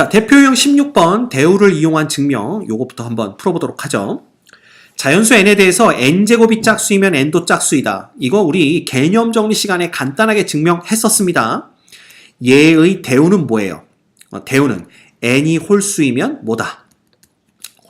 자, 대표유형 16번 대우를 이용한 증명 요것부터 한번 풀어보도록 하죠. 자연수 n에 대해서 n제곱이 짝수이면 n도 짝수이다. 이거 우리 개념 정리 시간에 간단하게 증명했었습니다. 얘의 대우는 뭐예요? 대우는 n이 홀수이면 뭐다?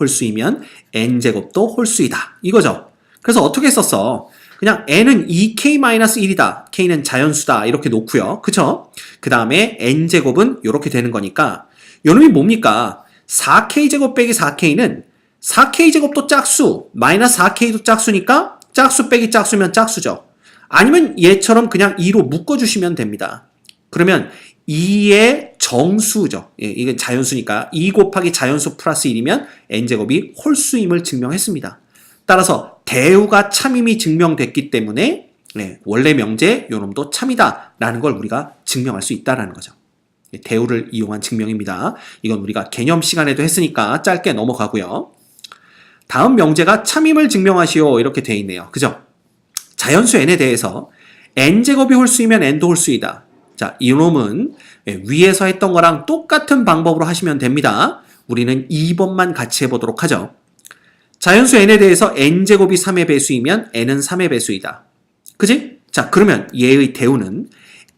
홀수이면 n제곱도 홀수이다. 이거죠. 그래서 어떻게 썼어? 그냥 n은 2k-1이다. k는 자연수다. 이렇게 놓고요. 그쵸? 그 다음에 n제곱은 이렇게 되는 거니까 요놈이 뭡니까? 4k제곱 빼기 4k는 4k제곱도 짝수, 마이너스 4k도 짝수니까 짝수 빼기 짝수면 짝수죠. 아니면 얘처럼 그냥 2로 묶어주시면 됩니다. 그러면 2의 정수죠. 예, 이게 자연수니까 2 곱하기 자연수 플러스 1이면 n제곱이 홀수임을 증명했습니다. 따라서 대우가 참임이 증명됐기 때문에 원래 명제 요놈도 참이다 라는 걸 우리가 증명할 수 있다는 거죠. 대우를 이용한 증명입니다. 이건 우리가 개념 시간에도 했으니까 짧게 넘어가고요. 다음 명제가 참임을 증명하시오 이렇게 돼 있네요. 그죠? 자연수 n에 대해서 n제곱이 홀수이면 n도 홀수이다. 자, 이놈은 위에서 했던 거랑 똑같은 방법으로 하시면 됩니다. 우리는 2번만 같이 해보도록 하죠. 자연수 n에 대해서 n제곱이 3의 배수이면 n은 3의 배수이다. 그지? 자, 그러면 얘의 대우는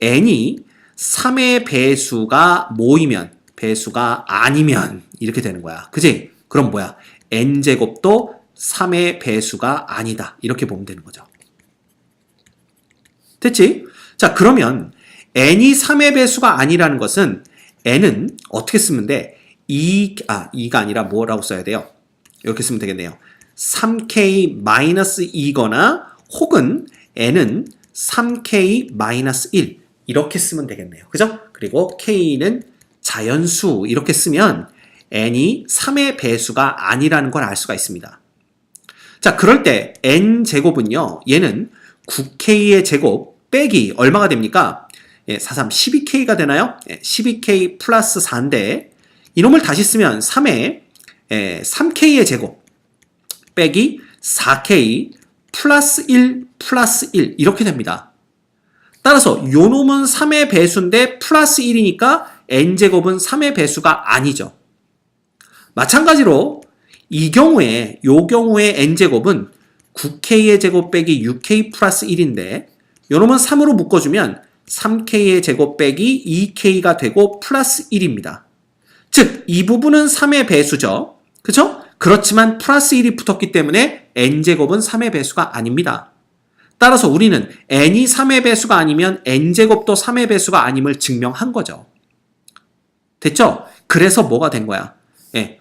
n이 3의 배수가 모이면, 배수가 아니면 이렇게 되는 거야. 그지? 그럼 뭐야? n제곱도 3의 배수가 아니다. 이렇게 보면 되는 거죠. 됐지? 자, 그러면 n이 3의 배수가 아니라는 것은 n은 어떻게 쓰면 돼? 2가 아니라 뭐라고 써야 돼요? 이렇게 쓰면 되겠네요. 3k-2거나 혹은 n은 3k-1 이렇게 쓰면 되겠네요. 그죠? 그리고 k는 자연수 이렇게 쓰면 n이 3의 배수가 아니라는 걸 알 수가 있습니다. 자, 그럴 때 n제곱은요. 얘는 9k의 제곱 빼기 얼마가 됩니까? 4, 3, 12k가 되나요? 12k 플러스 4인데 이놈을 다시 쓰면 3k의 제곱 빼기 4k 플러스 1 플러스 1 이렇게 됩니다. 따라서 요놈은 3의 배수인데 플러스 1이니까 n제곱은 3의 배수가 아니죠. 마찬가지로 요 경우에 n제곱은 9k의 제곱 빼기 6k 플러스 1인데 요놈은 3으로 묶어주면 3k의 제곱 빼기 2k가 되고 플러스 1입니다. 즉, 이 부분은 3의 배수죠. 그쵸? 그렇지만 플러스 1이 붙었기 때문에 n제곱은 3의 배수가 아닙니다. 따라서 우리는 n이 3의 배수가 아니면 n제곱도 3의 배수가 아님을 증명한 거죠. 됐죠? 그래서 뭐가 된 거야?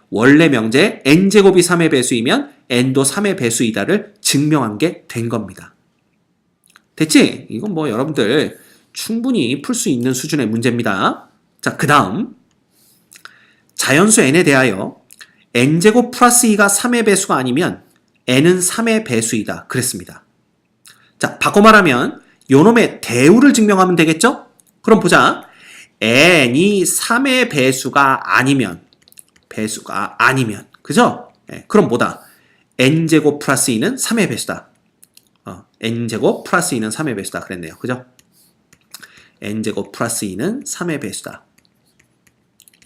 원래 명제 n제곱이 3의 배수이면 n도 3의 배수이다를 증명한 게 된 겁니다. 됐지? 이건 뭐 여러분들 충분히 풀 수 있는 수준의 문제입니다. 자, 그 다음 자연수 n에 대하여 n제곱 플러스 2가 3의 배수가 아니면 n은 3의 배수이다 그랬습니다. 자, 바꿔 말하면 요놈의 대우를 증명하면 되겠죠? 그럼 보자. n이 3의 배수가 아니면 그죠? 그럼 뭐다? n제곱 플러스 2는 3의 배수다. n제곱 플러스 2는 3의 배수다 그랬네요. 그죠? n제곱 플러스 2는 3의 배수다.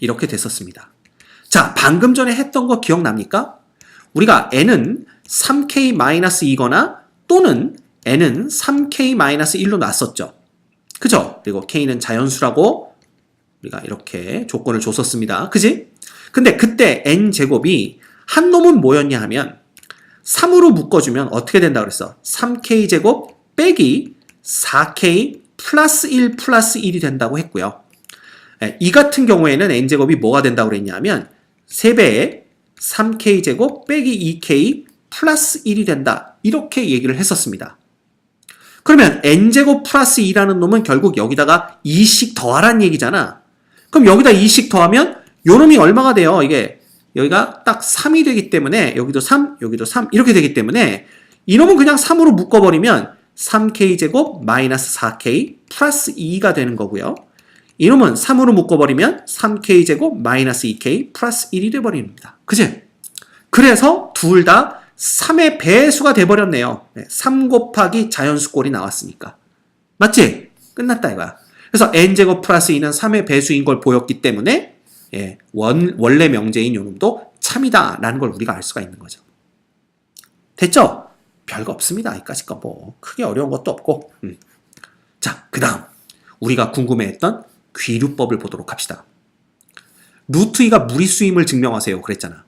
이렇게 됐었습니다. 자, 방금 전에 했던 거 기억납니까? 우리가 n은 3k-2거나 또는 n은 3k-1로 놨었죠. 그죠? 그리고 k는 자연수라고 우리가 이렇게 조건을 줬었습니다. 그지? 근데 그때 n제곱이 한 놈은 뭐였냐 하면 3으로 묶어주면 어떻게 된다 그랬어? 3k제곱 빼기 4k 플러스 1 플러스 1이 된다고 했고요. 이 같은 경우에는 n제곱이 뭐가 된다고 그랬냐면 3배에 3k제곱 빼기 2k 플러스 1이 된다. 이렇게 얘기를 했었습니다. 그러면 n제곱 플러스 2라는 놈은 결국 여기다가 2씩 더하란 얘기잖아. 그럼 여기다 2씩 더하면 요 놈이 얼마가 돼요? 이게 여기가 딱 3이 되기 때문에 여기도 3, 여기도 3 이렇게 되기 때문에 이놈은 그냥 3으로 묶어버리면 3k제곱 마이너스 4k 플러스 2가 되는 거고요. 이놈은 3으로 묶어버리면 3k제곱 마이너스 2k 플러스 1이 돼버립니다. 그치? 그래서 둘 다 3의 배수가 돼버렸네요. 3 곱하기 자연수꼴이 나왔으니까. 맞지? 끝났다 이거야. 그래서 n제곱 플러스 2는 3의 배수인 걸 보였기 때문에 원래 명제인 요놈도 참이다라는 걸 우리가 알 수가 있는 거죠. 됐죠? 별거 없습니다. 이까짓 거 뭐 크게 어려운 것도 없고. 자, 그 다음 우리가 궁금해했던 귀류법을 보도록 합시다. 루트 2가 무리수임을 증명하세요 그랬잖아.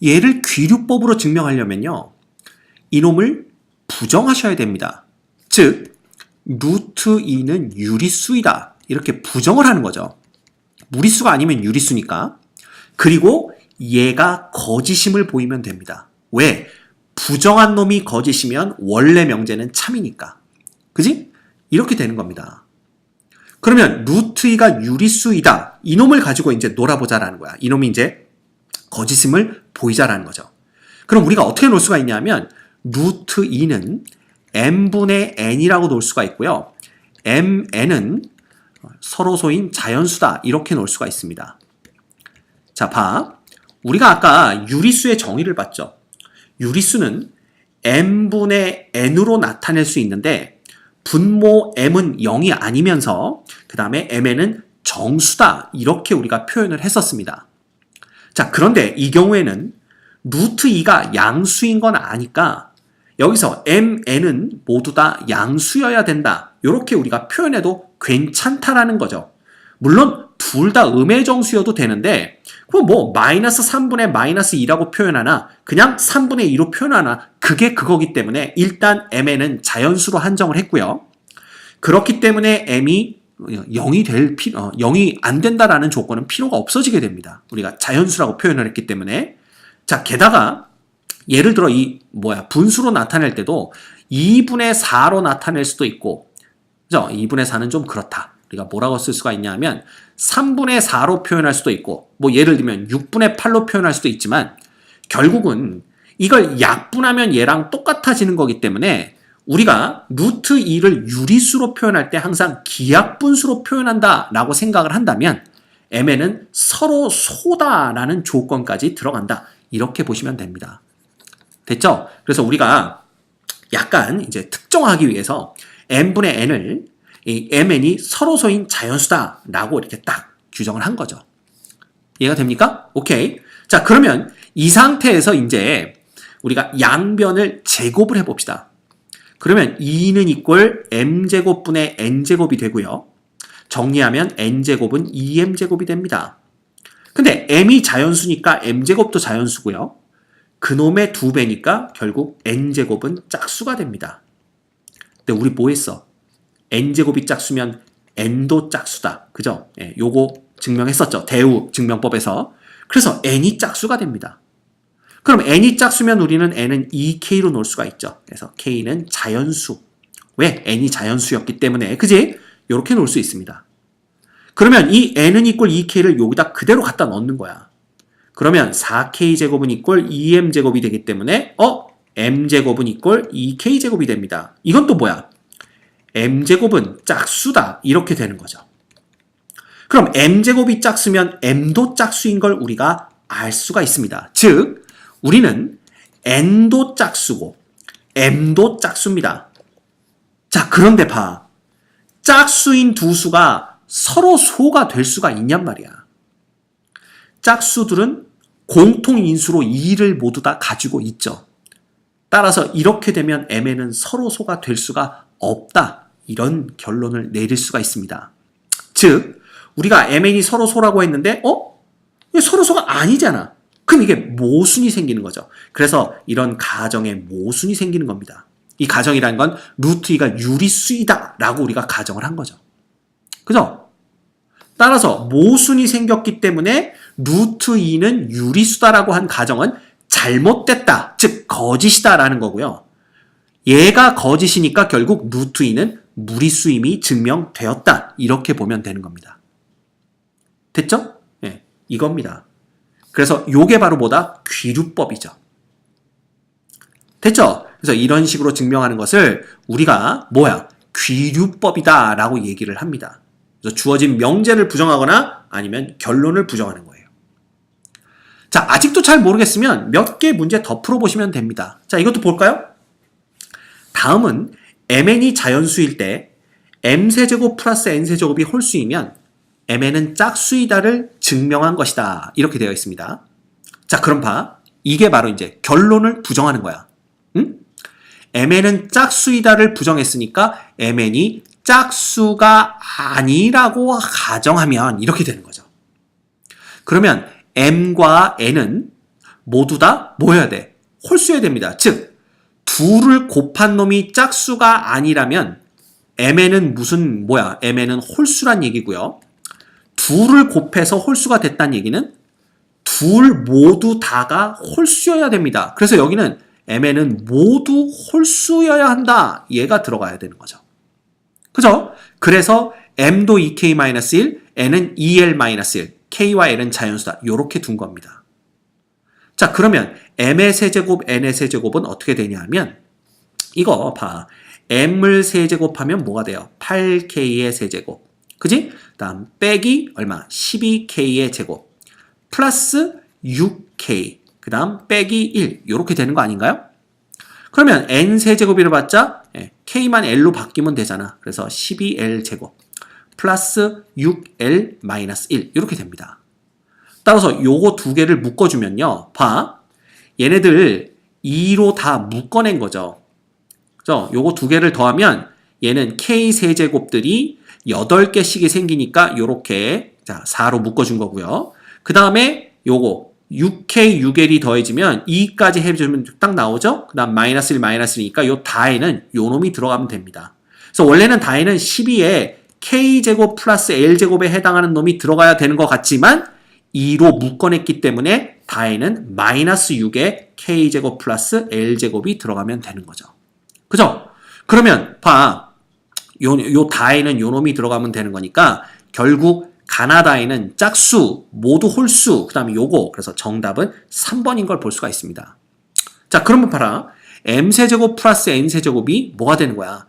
얘를 귀류법으로 증명하려면요, 이놈을 부정하셔야 됩니다. 즉 루트 2는 유리수이다 이렇게 부정을 하는 거죠. 무리수가 아니면 유리수니까. 그리고 얘가 거짓임을 보이면 됩니다. 왜? 부정한 놈이 거짓이면 원래 명제는 참이니까. 그지? 이렇게 되는 겁니다. 그러면 루트 2가 유리수이다. 이놈을 가지고 이제 놀아보자라는 거야. 이놈이 이제 거짓임을 보이자라는 거죠. 그럼 우리가 어떻게 놓을 수가 있냐면 루트 2는 m분의 n이라고 놓을 수가 있고요. mn은 서로소인 자연수다 이렇게 놓을 수가 있습니다. 자, 봐. 우리가 아까 유리수의 정의를 봤죠. 유리수는 m분의 n으로 나타낼 수 있는데 분모 m은 0이 아니면서 그 다음에 mn은 정수다 이렇게 우리가 표현을 했었습니다. 자, 그런데 이 경우에는 루트 2가 양수인 건 아니까 여기서 mn은 모두 다 양수여야 된다 이렇게 우리가 표현해도 괜찮다라는 거죠. 물론 둘 다 음의 정수여도 되는데 그럼 뭐 마이너스 3분의 마이너스 2라고 표현하나 그냥 3분의 2로 표현하나 그게 그거기 때문에 일단 mn은 자연수로 한정을 했고요. 그렇기 때문에 m이 0이 안 된다라는 조건은 필요가 없어지게 됩니다. 우리가 자연수라고 표현을 했기 때문에. 자, 게다가 예를 들어 분수로 나타낼 때도 2분의 4로 나타낼 수도 있고, 그죠? 2분의 4는 좀 그렇다. 우리가 뭐라고 쓸 수가 있냐면 3분의 4로 표현할 수도 있고, 뭐 예를 들면 6분의 8로 표현할 수도 있지만 결국은 이걸 약분하면 얘랑 똑같아지는 거기 때문에 우리가 루트 2를 유리수로 표현할 때 항상 기약분수로 표현한다라고 생각을 한다면 mn은 서로 소다라는 조건까지 들어간다. 이렇게 보시면 됩니다. 됐죠? 그래서 우리가 약간 이제 특정하기 위해서 m분의 n을 이 mn이 서로소인 자연수다라고 이렇게 딱 규정을 한 거죠. 이해가 됩니까? 오케이. 자, 그러면 이 상태에서 이제 우리가 양변을 제곱을 해봅시다. 그러면 2는 이꼴 m제곱분의 n제곱이 되고요. 정리하면 n제곱은 2m제곱이 됩니다. 근데 m이 자연수니까 m제곱도 자연수고요. 그놈의 2배니까 결국 n제곱은 짝수가 됩니다. 근데 우리 뭐 했어? n제곱이 짝수면 n도 짝수다. 그죠? 예, 요거 증명했었죠. 대우 증명법에서. 그래서 n이 짝수가 됩니다. 그럼 n이 짝수면 우리는 n은 2k로 놓을 수가 있죠. 그래서 k는 자연수. 왜? n이 자연수였기 때문에. 그지? 요렇게 놓을 수 있습니다. 그러면 이 n은 이꼴 2k를 여기다 그대로 갖다 넣는 거야. 그러면 4k제곱은 이꼴 2m제곱이 되기 때문에 m제곱은 이꼴 2k제곱이 됩니다. 이건 또 뭐야? m제곱은 짝수다. 이렇게 되는 거죠. 그럼 m제곱이 짝수면 m도 짝수인 걸 우리가 알 수가 있습니다. 즉 우리는 n도 짝수고 m도 짝수입니다. 자, 그런데 봐. 짝수인 두 수가 서로 소가 될 수가 있냔 말이야. 짝수들은 공통인수로 2를 모두 다 가지고 있죠. 따라서 이렇게 되면 mn은 서로 소가 될 수가 없다. 이런 결론을 내릴 수가 있습니다. 즉 우리가 mn이 서로 소라고 했는데 이게 서로 소가 아니잖아. 그럼 이게 모순이 생기는 거죠. 그래서 이런 가정에 모순이 생기는 겁니다. 이 가정이라는 건 루트 2가 유리수이다 라고 우리가 가정을 한 거죠. 그죠? 따라서 모순이 생겼기 때문에 루트 2는 유리수다라고 한 가정은 잘못됐다. 즉 거짓이다라는 거고요. 얘가 거짓이니까 결국 루트 2는 무리수임이 증명되었다. 이렇게 보면 되는 겁니다. 됐죠? 네, 이겁니다. 그래서 요게 바로 뭐다? 귀류법이죠. 됐죠? 그래서 이런 식으로 증명하는 것을 우리가 귀류법이다 라고 얘기를 합니다. 그래서 주어진 명제를 부정하거나 아니면 결론을 부정하는 거예요. 자, 아직도 잘 모르겠으면 몇 개 문제 더 풀어보시면 됩니다. 자, 이것도 볼까요? 다음은 mn이 자연수일 때 m세제곱 플러스 n세제곱이 홀수이면 mn은 짝수이다를 증명한 것이다. 이렇게 되어 있습니다. 자, 그럼 봐. 이게 바로 이제 결론을 부정하는 거야. 응? mn은 짝수이다를 부정했으니까 mn이 짝수가 아니라고 가정하면 이렇게 되는 거죠. 그러면 m과 n은 모두 다 뭐여야 돼? 홀수여야 됩니다. 즉, 둘을 곱한 놈이 짝수가 아니라면 mn은 mn은 홀수란 얘기고요. 둘을 곱해서 홀수가 됐다는 얘기는 둘 모두 다가 홀수여야 됩니다. 그래서 여기는 mn은 모두 홀수여야 한다. 얘가 들어가야 되는 거죠. 그죠? 그래서 m도 2k-1, n은 2l-1, k와 l은 자연수다. 요렇게 둔 겁니다. 자, 그러면 m의 세제곱, n의 세제곱은 어떻게 되냐면 이거 봐. m을 세제곱하면 뭐가 돼요? 8k의 세제곱. 그지? 다음 빼기 얼마? 12k의 제곱. 플러스 6k. 그 다음 빼기 1. 요렇게 되는 거 아닌가요? 그러면 n 세제곱이라 봤자 k만 l로 바뀌면 되잖아. 그래서 12l 제곱 플러스 6l-1 이렇게 됩니다. 따라서 요거 두 개를 묶어주면요. 봐. 얘네들 2로 다 묶어낸 거죠. 그죠? 요거 두 개를 더하면 얘는 k 세제곱들이 8개씩이 생기니까 요렇게 자 4로 묶어준 거고요. 그 다음에 요거 6k, 6l이 더해지면 2까지 해주면 딱 나오죠? 그 다음 마이너스 1, 마이너스 1이니까 요 다에는 요 놈이 들어가면 됩니다. 그래서 원래는 다에는 12에 k제곱 플러스 l제곱에 해당하는 놈이 들어가야 되는 것 같지만 2로 묶어냈기 때문에 다에는 마이너스 6에 k제곱 플러스 l제곱이 들어가면 되는 거죠. 그죠? 그러면 봐. 요 다에는 요 놈이 들어가면 되는 거니까 결국 가나다에는 짝수, 모두 홀수, 그 다음에 요거. 그래서 정답은 3번인 걸 볼 수가 있습니다. 자, 그러면 봐라. m세제곱 플러스 n세제곱이 뭐가 되는 거야?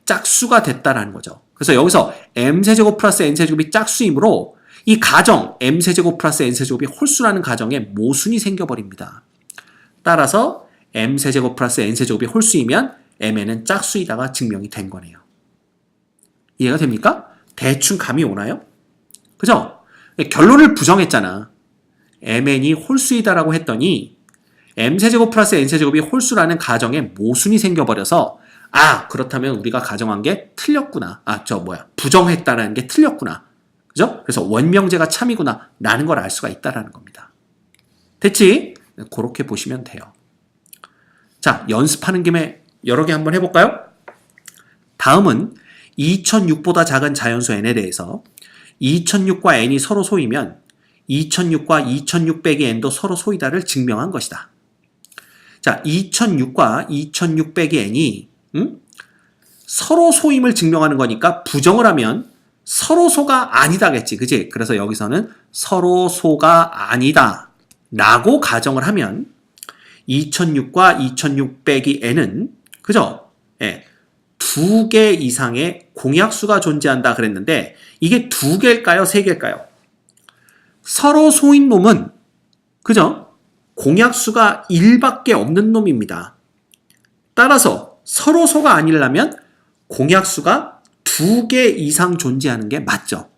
짝수가 됐다라는 거죠. 그래서 여기서 m세제곱 플러스 n세제곱이 짝수이므로 이 가정, m세제곱 플러스 n세제곱이 홀수라는 가정에 모순이 생겨버립니다. 따라서 m세제곱 플러스 n세제곱이 홀수이면 mn은 짝수이다가 증명이 된 거네요. 이해가 됩니까? 대충 감이 오나요? 그죠? 결론을 부정했잖아. mn이 홀수이다라고 했더니 m세제곱 플러스 n세제곱이 홀수라는 가정에 모순이 생겨버려서 아, 그렇다면 우리가 가정한 게 틀렸구나. 부정했다라는 게 틀렸구나. 그죠? 그래서 원명제가 참이구나. 라는 걸 알 수가 있다라는 겁니다. 됐지? 그렇게 보시면 돼요. 자, 연습하는 김에 여러 개 한번 해볼까요? 다음은 2006보다 작은 자연수 n에 대해서 2006과 n이 서로 소이면 2006과 2006 빼기 n도 서로 소이다를 증명한 것이다. 자, 2006과 2006 빼기 n이 서로 소임을 증명하는 거니까 부정을 하면 서로 소가 아니다겠지. 그치? 그래서 여기서는 서로 소가 아니다 라고 가정을 하면 2006과 2006 빼기 n은 그죠? 예. 2개 이상의 공약수가 존재한다 그랬는데 이게 2개일까요? 3개일까요? 서로 소인 놈은 그죠? 공약수가 1밖에 없는 놈입니다. 따라서 서로 소가 아니려면 공약수가 2개 이상 존재하는 게 맞죠.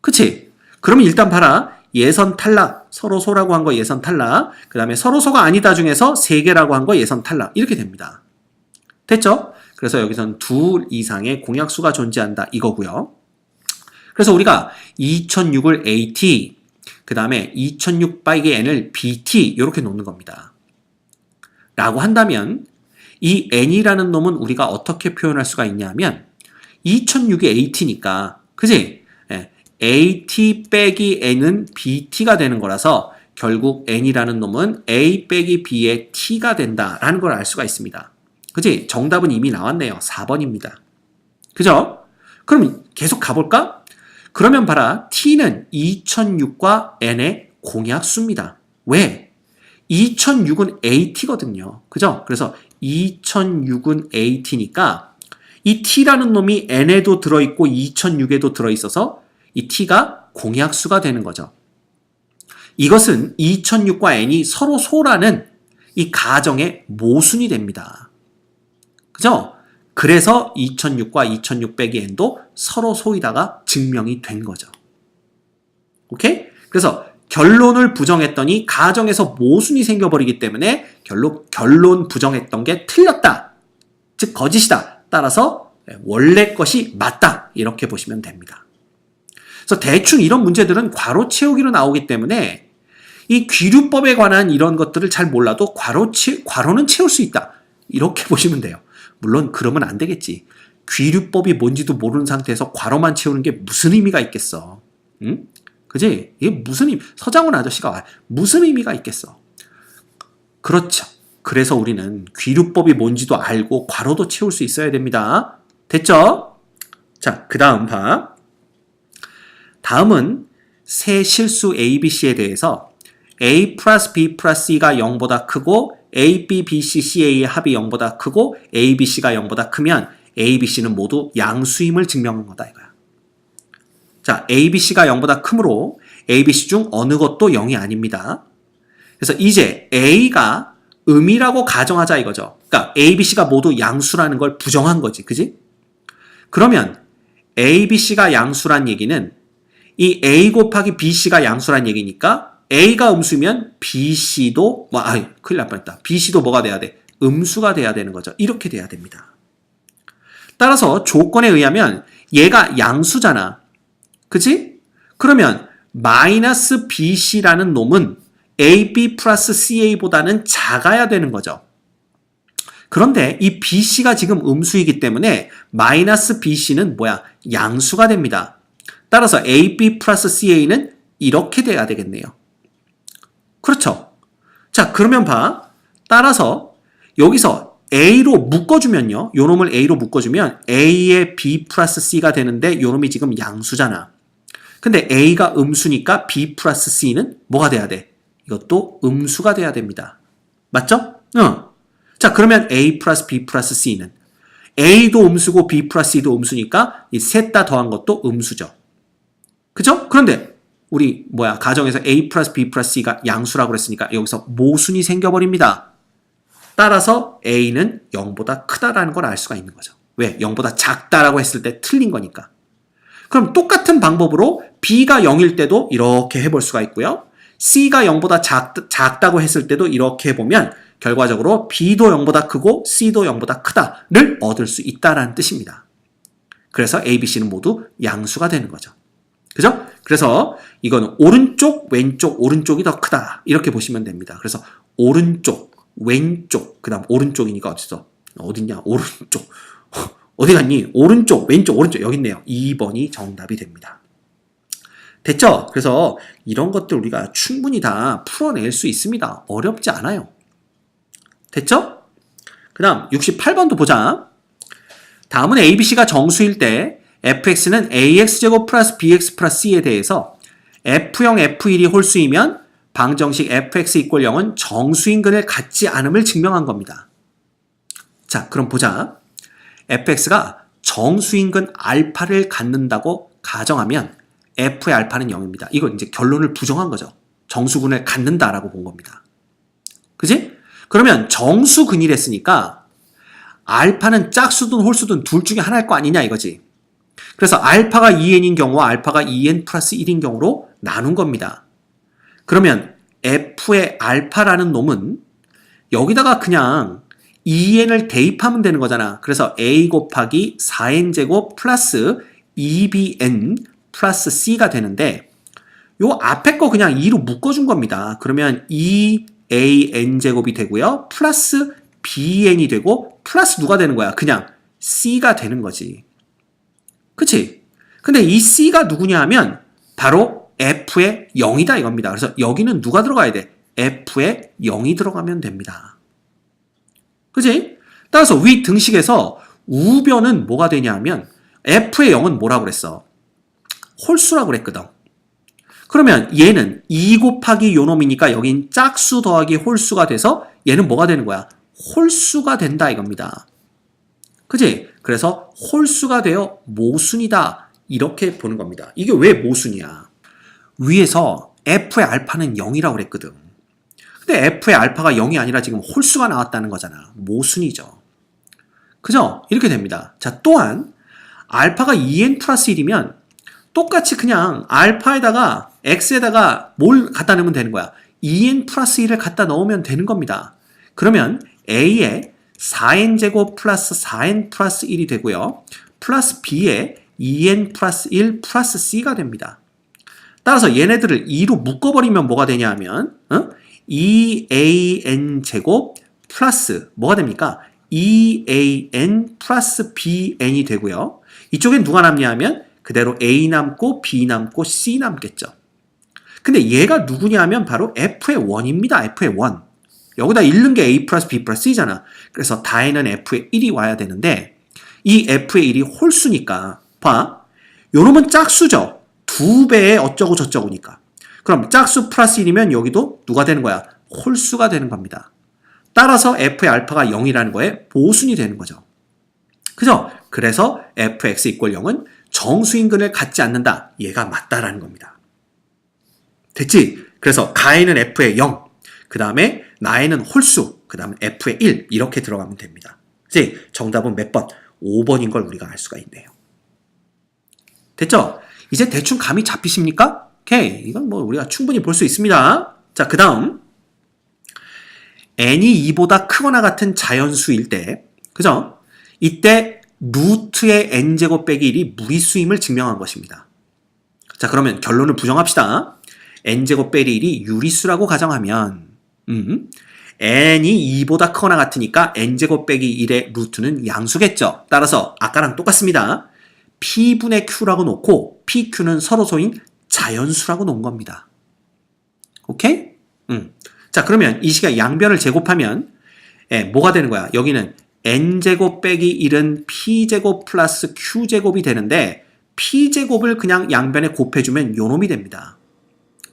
그치? 그럼 일단 봐라. 예선 탈락. 서로 소라고 한 거 예선 탈락. 그 다음에 서로 소가 아니다 중에서 3개라고 한 거 예선 탈락. 이렇게 됩니다. 됐죠? 그래서 여기서는 2 이상의 공약수가 존재한다 이거고요. 그래서 우리가 2006을 AT, 그 다음에 2006 빼기 N을 BT 이렇게 놓는 겁니다. 라고 한다면 이 N이라는 놈은 우리가 어떻게 표현할 수가 있냐면 2006이 AT니까 그지? AT 빼기 N은 BT가 되는 거라서 결국 N이라는 놈은 A 빼기 B의 T가 된다라는 걸 알 수가 있습니다. 그치? 정답은 이미 나왔네요. 4번입니다. 그죠? 그럼 계속 가볼까? 그러면 봐라. T는 2006과 N의 공약수입니다. 왜? 2006은 AT거든요. 그죠? 그래서 2006은 AT니까 이 T라는 놈이 N에도 들어있고 2006에도 들어있어서 이 T가 공약수가 되는 거죠. 이것은 2006과 N이 서로 소라는 이 가정의 모순이 됩니다. 그죠? 그래서 2006과 2600의 n도 서로 소이다가 증명이 된 거죠. 오케이? 그래서 결론을 부정했더니 가정에서 모순이 생겨버리기 때문에 결론 부정했던 게 틀렸다. 즉 거짓이다. 따라서 원래 것이 맞다. 이렇게 보시면 됩니다. 그래서 대충 이런 문제들은 괄호 채우기로 나오기 때문에 이 귀류법에 관한 이런 것들을 잘 몰라도 괄호는 채울 수 있다. 이렇게 보시면 돼요. 물론 그러면 안 되겠지. 귀류법이 뭔지도 모르는 상태에서 괄호만 채우는 게 무슨 의미가 있겠어. 응? 그지? 이게 무슨 서장훈 아저씨가 무슨 의미가 있겠어. 그렇죠. 그래서 우리는 귀류법이 뭔지도 알고 괄호도 채울 수 있어야 됩니다. 됐죠? 자, 그 다음 봐. 다음은 세 실수 A, B, C에 대해서 A 플러스 B 플러스 C가 0보다 크고 A, B, B, C, CA의 합이 0보다 크고 A, B, C가 0보다 크면 A, B, C는 모두 양수임을 증명한 거다 이거야. 자, A, B, C가 0보다 크므로 A, B, C 중 어느 것도 0이 아닙니다. 그래서 이제 A가 음이라고 가정하자 이거죠. 그러니까 A, B, C가 모두 양수라는 걸 부정한 거지. 그지? 그러면 A, B, C가 양수란 얘기는 이 A 곱하기 B, C가 양수란 얘기니까 A가 음수면 B, C도 큰일 날 뻔했다. B, C도 뭐가 돼야 돼? 음수가 돼야 되는 거죠. 이렇게 돼야 됩니다. 따라서 조건에 의하면 얘가 양수잖아. 그치? 그러면 마이너스 BC라는 놈은 AB 플러스 CA보다는 작아야 되는 거죠. 그런데 이 BC가 지금 음수이기 때문에 마이너스 BC는 뭐야? 양수가 됩니다. 따라서 AB 플러스 CA는 이렇게 돼야 되겠네요. 그렇죠? 자, 그러면 봐. 따라서 여기서 A로 묶어주면요. 요 놈을 A로 묶어주면 A의 B 플러스 C가 되는데 요 놈이 지금 양수잖아. 근데 A가 음수니까 B 플러스 C는 뭐가 돼야 돼? 이것도 음수가 돼야 됩니다. 맞죠? 응. 자, 그러면 A 플러스 B 플러스 C는 A도 음수고 B 플러스 C도 음수니까 이 셋 다 더한 것도 음수죠. 그죠? 그런데 우리 가정에서 A 플러스 B 플러스 C가 양수라고 그랬으니까 여기서 모순이 생겨버립니다. 따라서 A는 0보다 크다라는 걸 알 수가 있는 거죠. 왜? 0보다 작다라고 했을 때 틀린 거니까. 그럼 똑같은 방법으로 B가 0일 때도 이렇게 해볼 수가 있고요. C가 0보다 작다고 했을 때도 이렇게 해보면 결과적으로 B도 0보다 크고 C도 0보다 크다를 얻을 수 있다라는 뜻입니다. 그래서 A, B, C는 모두 양수가 되는 거죠. 그죠? 그래서 이건 오른쪽, 왼쪽, 오른쪽이 더 크다. 이렇게 보시면 됩니다. 그래서 오른쪽, 왼쪽, 그 다음 오른쪽이니까 어딨냐? 오른쪽. 어디 갔니? 오른쪽, 왼쪽, 오른쪽. 여기 있네요. 2번이 정답이 됩니다. 됐죠? 그래서 이런 것들 우리가 충분히 다 풀어낼 수 있습니다. 어렵지 않아요. 됐죠? 그 다음 68번도 보자. 다음은 ABC가 정수일 때 fx는 ax제곱 플러스 bx 플러스 c에 대해서 f0, f1이 홀수이면 방정식 fx 이꼴 0은 정수인근을 갖지 않음을 증명한 겁니다. 자, 그럼 보자. fx가 정수인근 알파를 갖는다고 가정하면 f의 알파는 0입니다. 이거 이제 결론을 부정한 거죠. 정수근을 갖는다라고 본 겁니다. 그지? 그러면 정수근이랬으니까 알파는 짝수든 홀수든 둘 중에 하나일 거 아니냐 이거지. 그래서 알파가 2n인 경우와 알파가 2n 플러스 1인 경우로 나눈 겁니다. 그러면 f의 알파라는 놈은 여기다가 그냥 2n을 대입하면 되는 거잖아. 그래서 a 곱하기 4n제곱 플러스 2bn 플러스 c가 되는데 요 앞에 거 그냥 2로 묶어준 겁니다. 그러면 2an제곱이 되고요. 플러스 bn이 되고 플러스 누가 되는 거야? 그냥 c가 되는 거지. 그치? 근데 이 c가 누구냐 하면 바로 f의 0이다 이겁니다. 그래서 여기는 누가 들어가야 돼? f의 0이 들어가면 됩니다. 그치? 따라서 위 등식에서 우변은 뭐가 되냐 하면 f의 0은 뭐라고 그랬어? 홀수라고 그랬거든. 그러면 얘는 2 곱하기 요 놈이니까 여긴 짝수 더하기 홀수가 돼서 얘는 뭐가 되는 거야? 홀수가 된다 이겁니다. 그치? 그래서 홀수가 되어 모순이다 이렇게 보는 겁니다. 이게 왜 모순이야? 위에서 f의 알파는 0이라고 그랬거든. 근데 f의 알파가 0이 아니라 지금 홀수가 나왔다는 거잖아. 모순이죠. 그죠? 이렇게 됩니다. 자, 또한 알파가 2n 플러스 1이면 똑같이 그냥 알파에다가 x에다가 뭘 갖다 넣으면 되는 거야. 2n 플러스 1을 갖다 넣으면 되는 겁니다. 그러면 a에 4n제곱 플러스 4n 플러스 1이 되고요. 플러스 b에 2n 플러스 1 플러스 c가 됩니다. 따라서 얘네들을 2로 묶어버리면 뭐가 되냐 하면 2an제곱 플러스 뭐가 됩니까? 2an 플러스 bn이 되고요. 이쪽엔 누가 남냐 하면 그대로 a 남고 b 남고 c 남겠죠. 근데 얘가 누구냐 하면 바로 f의 1입니다. f의 1. 여기다 잃는 게 a 플러스 b 플러스 c잖아. 그래서 다에는 f의 1이 와야 되는데 이 f의 1이 홀수니까 봐. 요놈은 짝수죠. 2배의 어쩌고 저쩌고니까. 그럼 짝수 플러스 1이면 여기도 누가 되는 거야? 홀수가 되는 겁니다. 따라서 f의 알파가 0이라는 거에 모순이 되는 거죠. 그죠? 그래서 fx 이퀄 0은 정수인근을 갖지 않는다. 얘가 맞다라는 겁니다. 됐지? 그래서 가에는 f의 0, 그 다음에 나에는 홀수, 그 다음에 f의 1 이렇게 들어가면 됩니다. 그치? 정답은 몇 번? 5번인 걸 우리가 알 수가 있네요. 됐죠? 이제 대충 감이 잡히십니까? 오케이. 이건 뭐 우리가 충분히 볼 수 있습니다. 자, 그 다음 n이 2보다 크거나 같은 자연수일 때, 그죠? 이때 루트의 n제곱 빼기 1이 무리수임을 증명한 것입니다. 자, 그러면 결론을 부정합시다. n제곱 빼기 1이 유리수라고 가정하면 n이 2보다 크거나 같으니까 n제곱 빼기 1의 루트는 양수겠죠. 따라서 아까랑 똑같습니다. p분의 q라고 놓고 pq는 서로소인 자연수라고 놓은 겁니다. 오케이? 자, 그러면 이 시간 양변을 제곱하면 뭐가 되는 거야? 여기는 n제곱 빼기 1은 p제곱 플러스 q제곱이 되는데 p제곱을 그냥 양변에 곱해주면 요놈이 됩니다.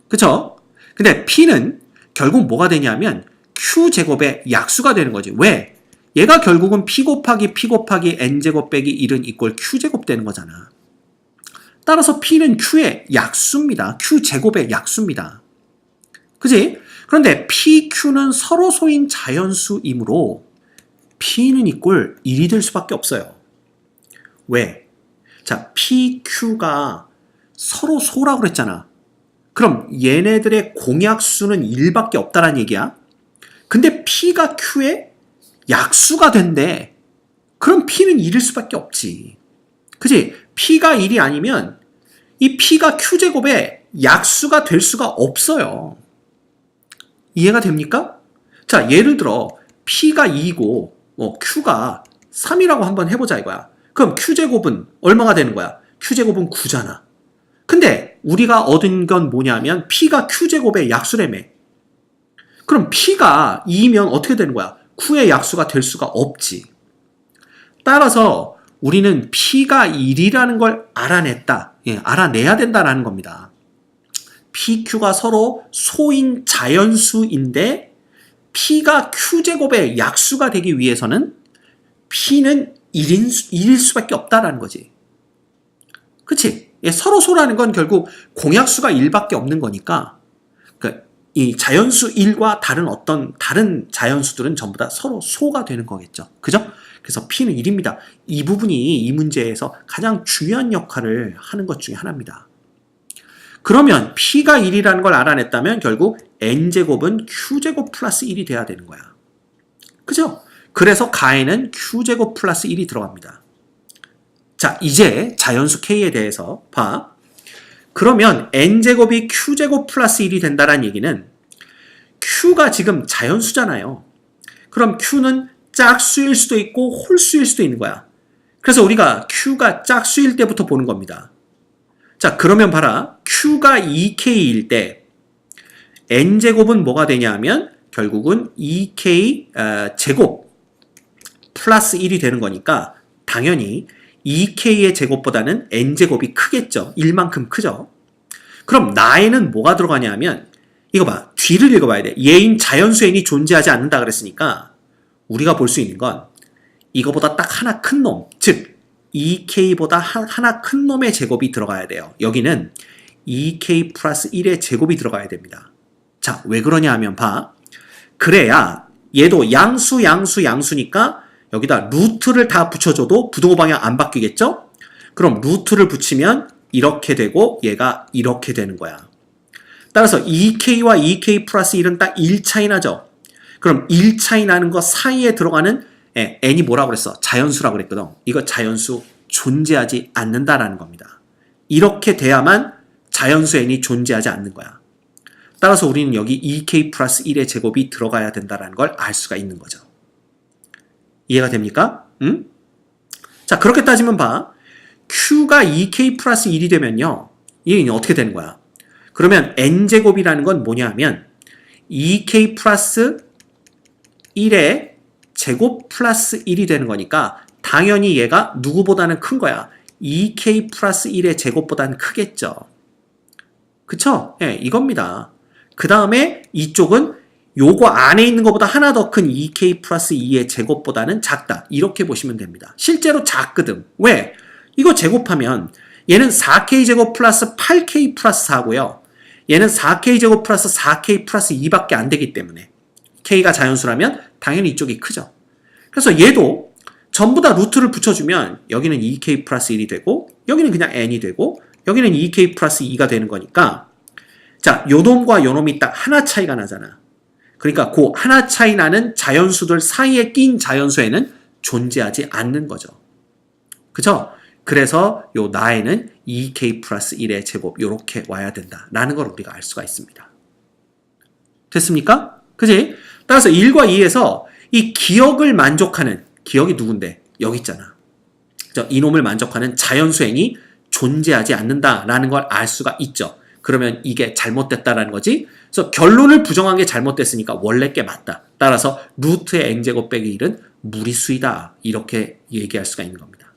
그쵸? 근데 p는 결국 뭐가 되냐면 q제곱의 약수가 되는 거지. 왜? 얘가 결국은 p 곱하기 n제곱 빼기 1은 이꼴 q제곱 되는 거잖아. 따라서 p는 q의 약수입니다. q제곱의 약수입니다. 그지? 그런데 pq는 서로소인 자연수이므로 p는 이꼴 1이 될 수밖에 없어요. 왜? 자, pq가 서로소라고 그랬잖아. 그럼 얘네들의 공약수는 1밖에 없다는 얘기야. 근데 p가 q의 약수가 된대. 그럼 p는 1일 수밖에 없지. 그치? p가 1이 아니면 이 p가 q제곱의 약수가 될 수가 없어요. 이해가 됩니까? 자, 예를 들어 p가 2고 q가 3이라고 한번 해보자 이거야. 그럼 q제곱은 얼마가 되는 거야? q제곱은 9잖아. 근데 우리가 얻은 건 뭐냐면 p가 q제곱의 약수라며. 그럼 p가 2면 어떻게 되는 거야? q의 약수가 될 수가 없지. 따라서 우리는 p가 1이라는 걸 알아냈다. 알아내야 된다라는 겁니다. pq가 서로 소인 자연수인데 p가 q제곱의 약수가 되기 위해서는 p는 1일 수밖에 없다라는 거지. 그치? 서로 소라는 건 결국 공약수가 1밖에 없는 거니까 그러니까 이 자연수 1과 다른 자연수들은 전부 다 서로 소가 되는 거겠죠. 그죠? 그래서 p는 1입니다. 이 부분이 이 문제에서 가장 중요한 역할을 하는 것 중에 하나입니다. 그러면 p가 1이라는 걸 알아냈다면 결국 n제곱은 q제곱 플러스 1이 돼야 되는 거야. 그죠? 그래서 가에는 q제곱 플러스 1이 들어갑니다. 자, 이제 자연수 k에 대해서 봐. 그러면 n제곱이 q제곱 플러스 1이 된다는 얘기는 q가 지금 자연수잖아요. 그럼 q는 짝수일 수도 있고 홀수일 수도 있는 거야. 그래서 우리가 q가 짝수일 때부터 보는 겁니다. 자, 그러면 봐라. q가 2k일 때 n제곱은 뭐가 되냐 하면 결국은 2k 제곱 플러스 1이 되는 거니까 당연히 2k의 제곱보다는 n제곱이 크겠죠. 1만큼 크죠. 그럼 나에는 뭐가 들어가냐 하면 이거 봐. 뒤를 읽어봐야 돼. 얘인 자연수 n이 존재하지 않는다 그랬으니까 우리가 볼 수 있는 건 이거보다 딱 하나 큰 놈, 즉 2k보다 하나 큰 놈의 제곱이 들어가야 돼요. 여기는 2k 플러스 1의 제곱이 들어가야 됩니다. 자, 왜 그러냐 하면 봐. 그래야 얘도 양수니까 여기다 루트를 다 붙여줘도 부등호 방향 안 바뀌겠죠? 그럼 루트를 붙이면 이렇게 되고 얘가 이렇게 되는 거야. 따라서 2k와 2k 플러스 1은 딱 1 차이 나죠? 그럼 1 차이 나는 거 사이에 들어가는 n이 뭐라고 그랬어? 자연수라고 그랬거든. 이거 자연수 존재하지 않는다라는 겁니다. 이렇게 돼야만 자연수 n이 존재하지 않는 거야. 따라서 우리는 여기 2k 플러스 1의 제곱이 들어가야 된다는 걸 알 수가 있는 거죠. 이해가 됩니까? 응? 자, 그렇게 따지면 봐. q가 2k 플러스 1이 되면요. 이게 어떻게 되는 거야? 그러면 n제곱이라는 건 뭐냐 하면 2k 플러스 1의 제곱 플러스 1이 되는 거니까 당연히 얘가 누구보다는 큰 거야. 2k 플러스 1의 제곱보다는 크겠죠. 그쵸? 예, 이겁니다. 그 다음에 이쪽은 요거 안에 있는 것보다 하나 더 큰 2k 플러스 2의 제곱보다는 작다. 이렇게 보시면 됩니다. 실제로 작거든. 왜? 이거 제곱하면 얘는 4k 제곱 플러스 8k 플러스 4고요. 얘는 4k 제곱 플러스 4k 플러스 2밖에 안 되기 때문에 k가 자연수라면 당연히 이쪽이 크죠. 그래서 얘도 전부 다 루트를 붙여주면 여기는 2k 플러스 1이 되고 여기는 그냥 n이 되고 여기는 2k 플러스 2가 되는 거니까 자, 요놈과 요놈이 딱 하나 차이가 나잖아. 그러니까 그 하나 차이 나는 자연수들 사이에 낀 자연수에는 존재하지 않는 거죠. 그죠? 그래서 요 나에는 2k 플러스 1의 제곱 요렇게 와야 된다라는 걸 우리가 알 수가 있습니다. 됐습니까? 그지? 따라서 1과 2에서 이 기억을 만족하는 기억이 누군데? 여기 있잖아. 이놈을 만족하는 자연수 n이 존재하지 않는다라는 걸 알 수가 있죠. 그러면 이게 잘못됐다라는 거지. 그래서 결론을 부정한 게 잘못됐으니까 원래 게 맞다. 따라서 루트의 n제곱 빼기 1은 무리수이다. 이렇게 얘기할 수가 있는 겁니다.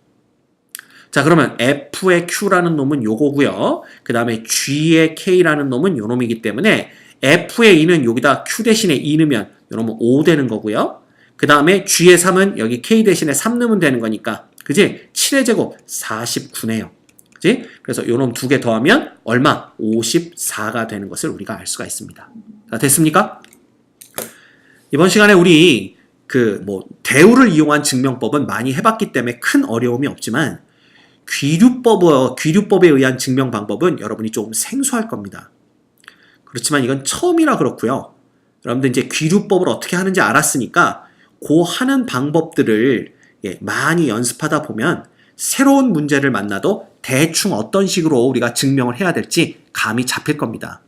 자, 그러면 f의 q라는 놈은 요거고요. 그 다음에 g의 k라는 놈은 요 놈이기 때문에 f의 2는 여기다 q 대신에 2 넣으면 요 놈은 5 되는 거고요. 그 다음에 g의 3은 여기 k 대신에 3 넣으면 되는 거니까 그지? 7의 제곱 49네요. 그지? 그래서 요 놈 두 개 더하면 얼마? 54가 되는 것을 우리가 알 수가 있습니다. 자, 됐습니까? 이번 시간에 우리 대우를 이용한 증명법은 많이 해봤기 때문에 큰 어려움이 없지만 귀류법에 의한 증명 방법은 여러분이 조금 생소할 겁니다. 그렇지만 이건 처음이라 그렇고요. 여러분들 이제 귀류법을 어떻게 하는지 알았으니까 그 하는 방법들을 많이 연습하다 보면 새로운 문제를 만나도 대충 어떤 식으로 우리가 증명을 해야 될지 감이 잡힐 겁니다.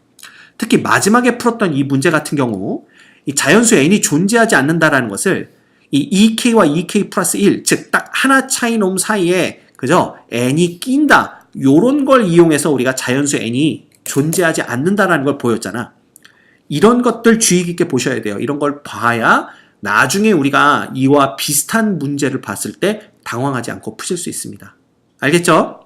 특히 마지막에 풀었던 이 문제 같은 경우 이 자연수 n이 존재하지 않는다라는 것을 이 2k와 2k 플러스 1, 즉 딱 하나 차이 놈 사이에 그죠? n이 낀다. 요런 걸 이용해서 우리가 자연수 n이 존재하지 않는다라는 걸 보였잖아. 이런 것들 주의 깊게 보셔야 돼요. 이런 걸 봐야 나중에 우리가 이와 비슷한 문제를 봤을 때 당황하지 않고 푸실 수 있습니다. 알겠죠?